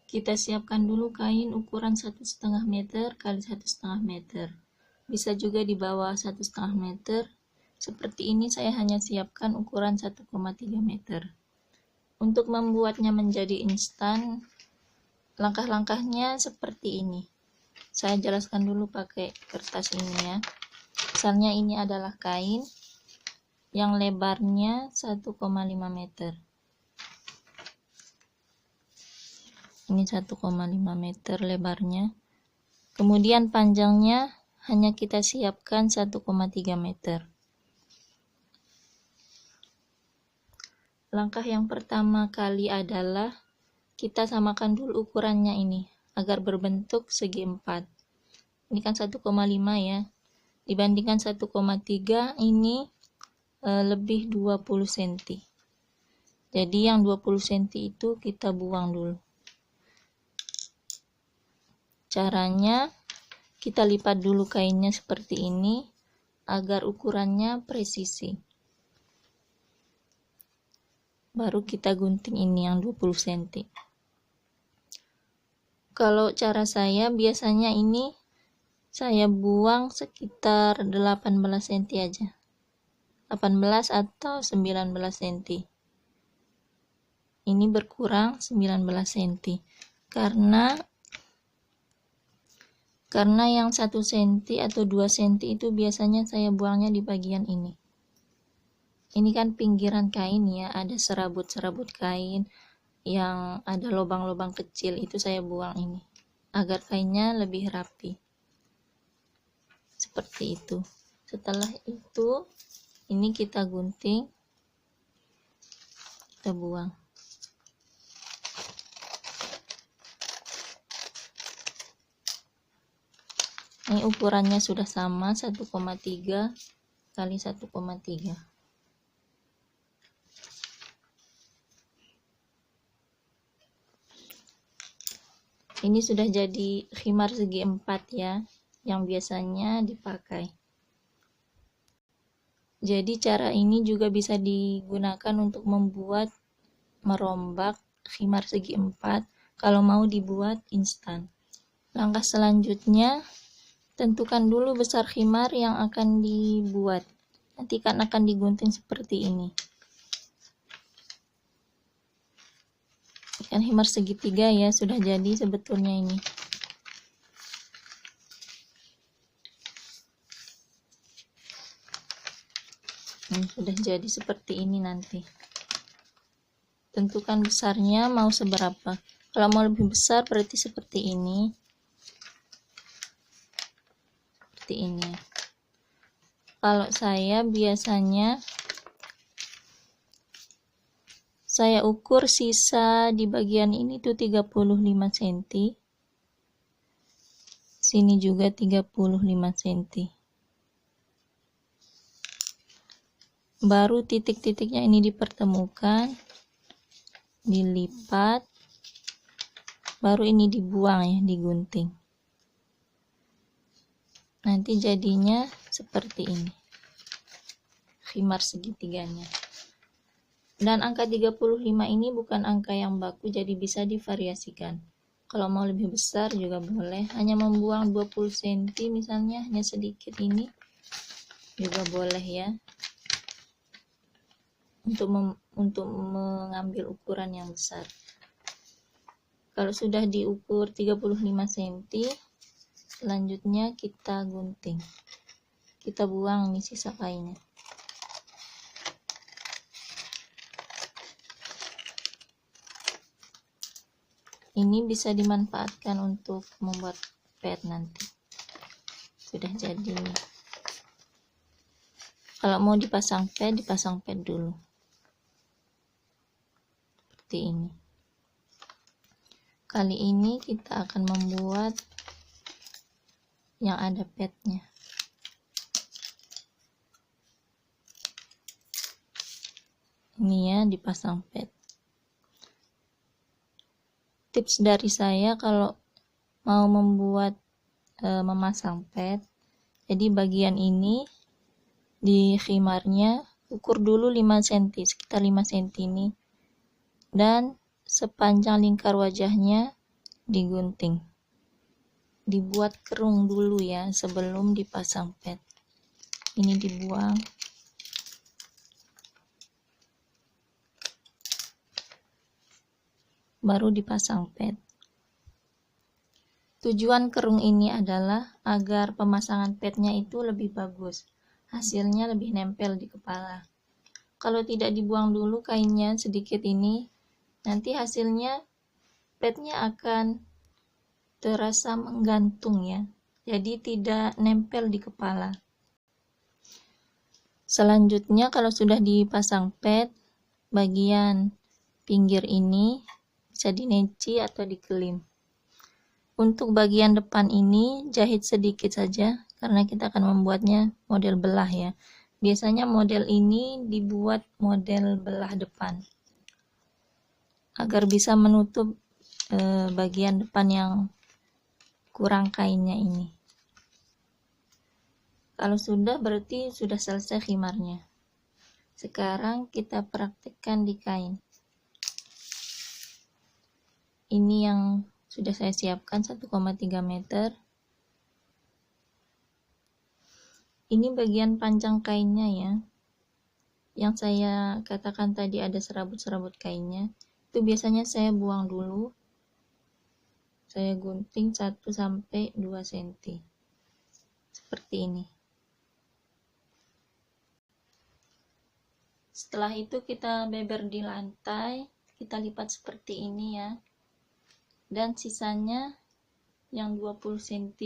Kita siapkan dulu kain ukuran 1,5 meter kali 1,5 meter. Bisa juga di bawah 1,5 meter. Seperti ini saya hanya siapkan ukuran 1,3 meter. Untuk membuatnya menjadi instan, langkah-langkahnya seperti ini. Saya jelaskan dulu pakai kertas ini ya. Misalnya ini adalah kain yang lebarnya 1,5 meter. Ini 1,5 meter lebarnya. Kemudian panjangnya hanya kita siapkan 1,3 meter. Langkah yang pertama kali adalah kita samakan dulu ukurannya ini agar berbentuk segi 4. Ini kan 1,5 ya. Dibandingkan 1,3 ini lebih 20 cm. Jadi yang 20 cm itu kita buang dulu. Caranya kita lipat dulu kainnya seperti ini agar ukurannya presisi. Baru kita gunting ini yang 20 cm. Kalau cara saya biasanya ini saya buang sekitar 18 cm aja. 18 atau 19 cm. Ini berkurang 19 cm. Karena yang 1 cm atau 2 cm itu biasanya saya buangnya di bagian ini. Ini kan pinggiran kain ya, ada serabut-serabut kain yang ada lubang-lubang kecil, itu saya buang ini agar kainnya lebih rapi. Seperti itu. Setelah itu ini kita gunting, kita buang. Ini ukurannya sudah sama, 1,3 kali 1,3. Ini sudah jadi khimar segi 4 ya, yang biasanya dipakai. Jadi cara ini juga bisa digunakan untuk membuat merombak khimar segi 4 kalau mau dibuat instan. Langkah selanjutnya, tentukan dulu besar khimar yang akan dibuat. Nanti kan akan digunting seperti ini. Kan khimar segitiga ya, sudah jadi sebetulnya ini. Sudah jadi seperti ini nanti. Tentukan besarnya mau seberapa. Kalau mau lebih besar berarti seperti ini. Seperti ini. Kalau saya biasanya saya ukur sisa di bagian ini tuh 35 cm. Sini juga 35 cm. Baru titik-titiknya ini dipertemukan, dilipat, baru ini dibuang ya, digunting. Nanti jadinya seperti ini. Khimar segitiganya. Dan angka 35 ini bukan angka yang baku, jadi bisa divariasikan. Kalau mau lebih besar juga boleh, hanya membuang 20 cm misalnya, hanya sedikit ini juga boleh ya. Untuk mengambil ukuran yang besar. Kalau sudah diukur 35 cm, selanjutnya kita gunting. Kita buang nih sisa kainnya. Ini bisa dimanfaatkan untuk membuat pet nanti. Sudah jadi. Kalau mau dipasang pet dulu. Seperti ini. Kali ini kita akan membuat yang ada petnya. Ini ya, dipasang pet. Tips dari saya kalau mau membuat memasang pet, jadi bagian ini di khimarnya ukur dulu 5 cm, sekitar 5 cm ini, dan sepanjang lingkar wajahnya digunting, dibuat kerung dulu ya sebelum dipasang pad. Ini dibuang, baru dipasang pad. Tujuan kerung ini adalah agar pemasangan padnya itu lebih bagus, hasilnya lebih nempel di kepala. Kalau tidak dibuang dulu kainnya sedikit ini, nanti hasilnya padnya akan terasa menggantung ya, jadi tidak nempel di kepala. Selanjutnya kalau sudah dipasang pad, bagian pinggir ini bisa dineci atau dikelim. Untuk bagian depan ini jahit sedikit saja karena kita akan membuatnya model belah ya. Biasanya model ini dibuat model belah depan agar bisa menutup bagian depan yang kurang kainnya ini. Kalau sudah berarti sudah selesai khimarnya. Sekarang kita praktekkan di kain. Ini yang sudah saya siapkan 1,3 meter. Ini bagian panjang kainnya ya. Yang saya katakan tadi ada serabut-serabut kainnya. Itu biasanya saya buang dulu. Saya gunting 1-2 cm. Seperti ini. Setelah itu kita beber di lantai. Kita lipat seperti ini ya. Dan sisanya yang 20 cm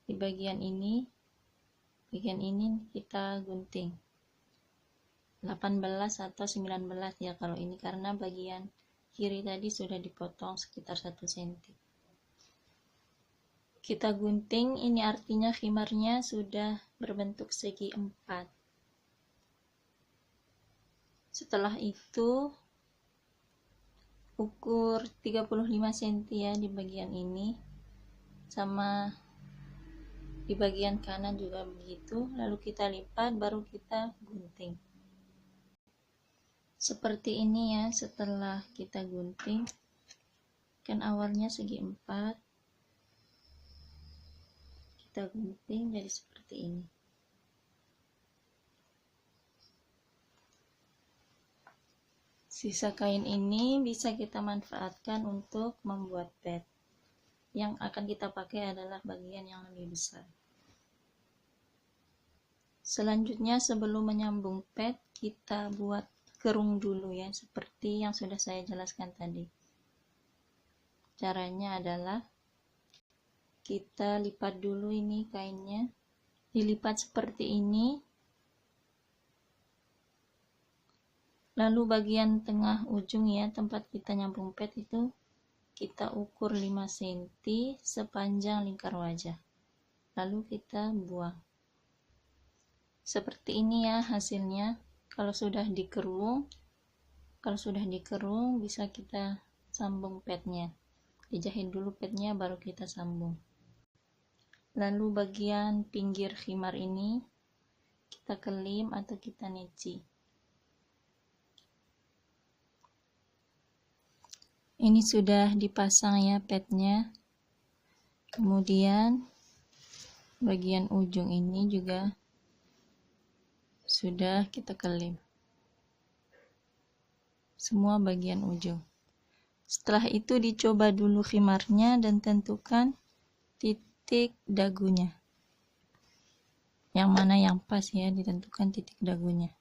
di bagian ini kita gunting 18 atau 19 ya kalau ini, karena bagian kiri tadi sudah dipotong sekitar 1 cm. Kita gunting, ini artinya khimarnya sudah berbentuk segi 4. Setelah itu ukur 35 cm ya di bagian ini, sama di bagian kanan juga begitu. Lalu kita lipat, baru kita gunting seperti ini ya. Setelah kita gunting, kan awalnya segi 4, kita gunting jadi seperti ini. Sisa kain ini bisa kita manfaatkan untuk membuat pad. Yang akan kita pakai adalah bagian yang lebih besar. Selanjutnya sebelum menyambung pad, kita buat kerung dulu ya, seperti yang sudah saya jelaskan tadi. Caranya adalah kita lipat dulu ini kainnya, dilipat seperti ini. Lalu bagian tengah ujung ya, tempat kita nyambung pad itu kita ukur 5 cm sepanjang lingkar wajah. Lalu kita buang. Seperti ini ya hasilnya. Kalau sudah dikerung bisa kita sambung padnya. Dijahit dulu padnya baru kita sambung. Lalu bagian pinggir khimar ini kita kelim atau kita neci. Ini sudah dipasang ya padnya. Kemudian bagian ujung ini juga sudah kita kelim. Semua bagian ujung. Setelah itu dicoba dulu khimarnya dan tentukan titik dagunya. Yang mana yang pas ya, ditentukan titik dagunya.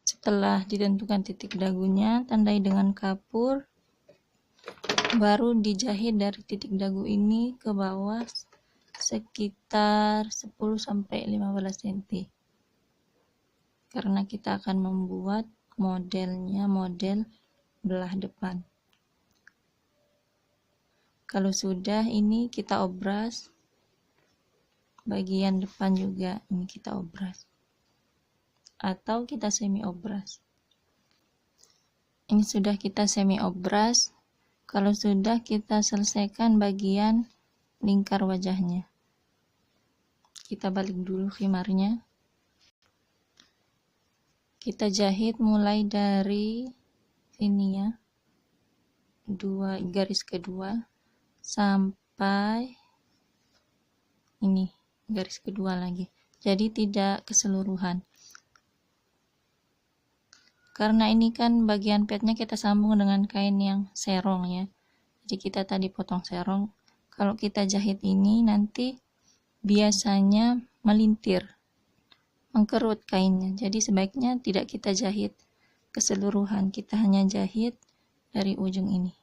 Setelah ditentukan titik dagunya, tandai dengan kapur, baru dijahit dari titik dagu ini ke bawah sekitar 10-15 cm. Karena kita akan membuat modelnya model belah depan. Kalau sudah, ini kita obras. Bagian depan juga ini kita obras. Atau kita semi obras. Ini sudah kita semi obras. Kalau sudah, kita selesaikan bagian lingkar wajahnya. Kita balik dulu khimarnya. Kita jahit mulai dari sini ya. garis kedua sampai ini garis kedua lagi, jadi tidak keseluruhan. Karena ini kan bagian petnya kita sambung dengan kain yang serong ya, jadi kita tadi potong serong. Kalau kita jahit ini nanti biasanya melintir, mengkerut kainnya, jadi sebaiknya tidak kita jahit keseluruhan, kita hanya jahit dari ujung ini.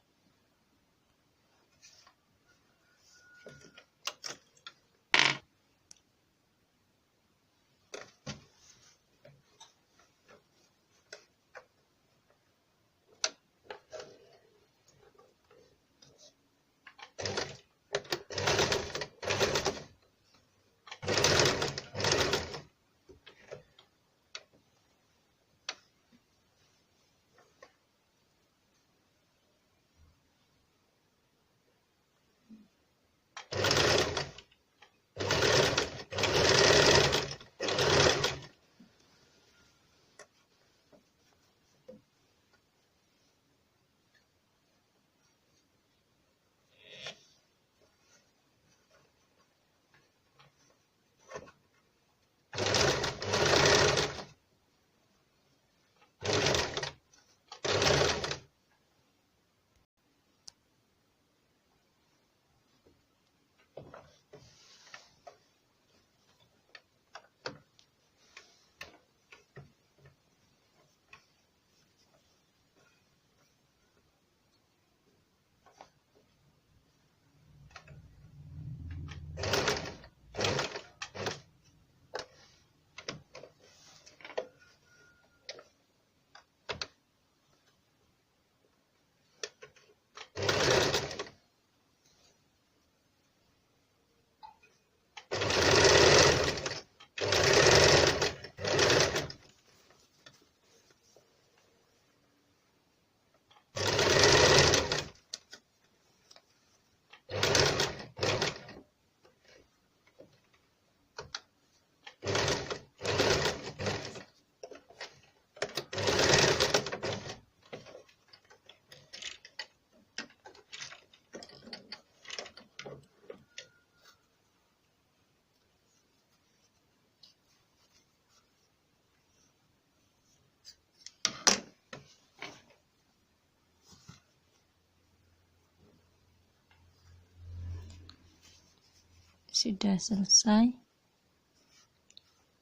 Sudah selesai.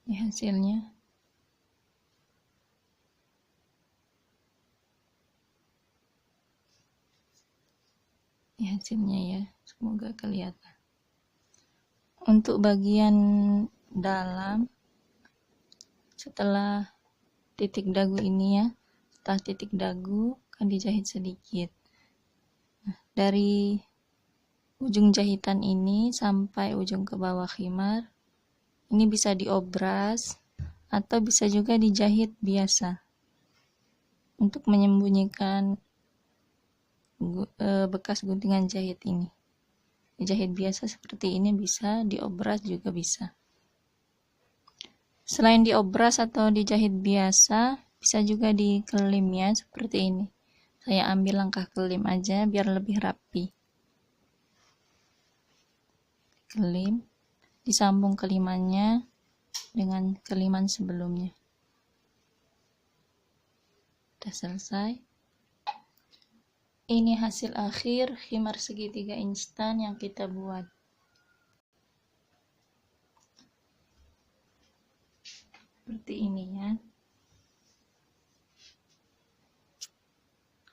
Ini hasilnya. Ini hasilnya ya, semoga kelihatan. Untuk bagian dalam, setelah titik dagu ini ya, setelah titik dagu akan dijahit sedikit. Nah, dari ujung jahitan ini sampai ujung ke bawah khimar ini bisa diobras atau bisa juga dijahit biasa untuk menyembunyikan bekas guntingan jahit ini. Dijahit biasa seperti ini bisa, diobras juga bisa. Selain diobras atau dijahit biasa, bisa juga dikelim ya, seperti ini. Saya ambil langkah kelim aja biar lebih rapi. Kelim, disambung kelimannya dengan keliman sebelumnya. Sudah selesai. Ini hasil akhir khimar segitiga instan yang kita buat. Seperti ini ya.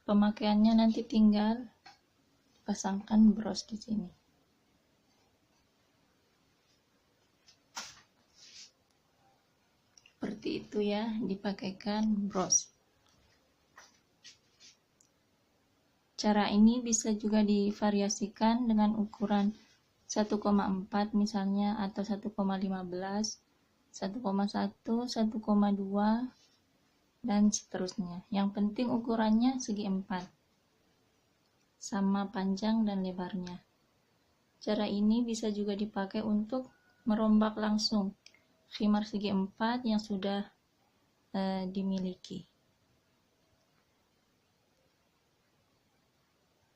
Pemakaiannya nanti tinggal pasangkan bros di sini. Seperti itu ya, dipakaikan bros. Cara ini bisa juga divariasikan dengan ukuran 1,4 misalnya, atau 1,15, 1,1, 1,2, dan seterusnya. Yang penting ukurannya segi 4, sama panjang dan lebarnya. Cara ini bisa juga dipakai untuk merombak langsung khimar segi 4 yang sudah dimiliki.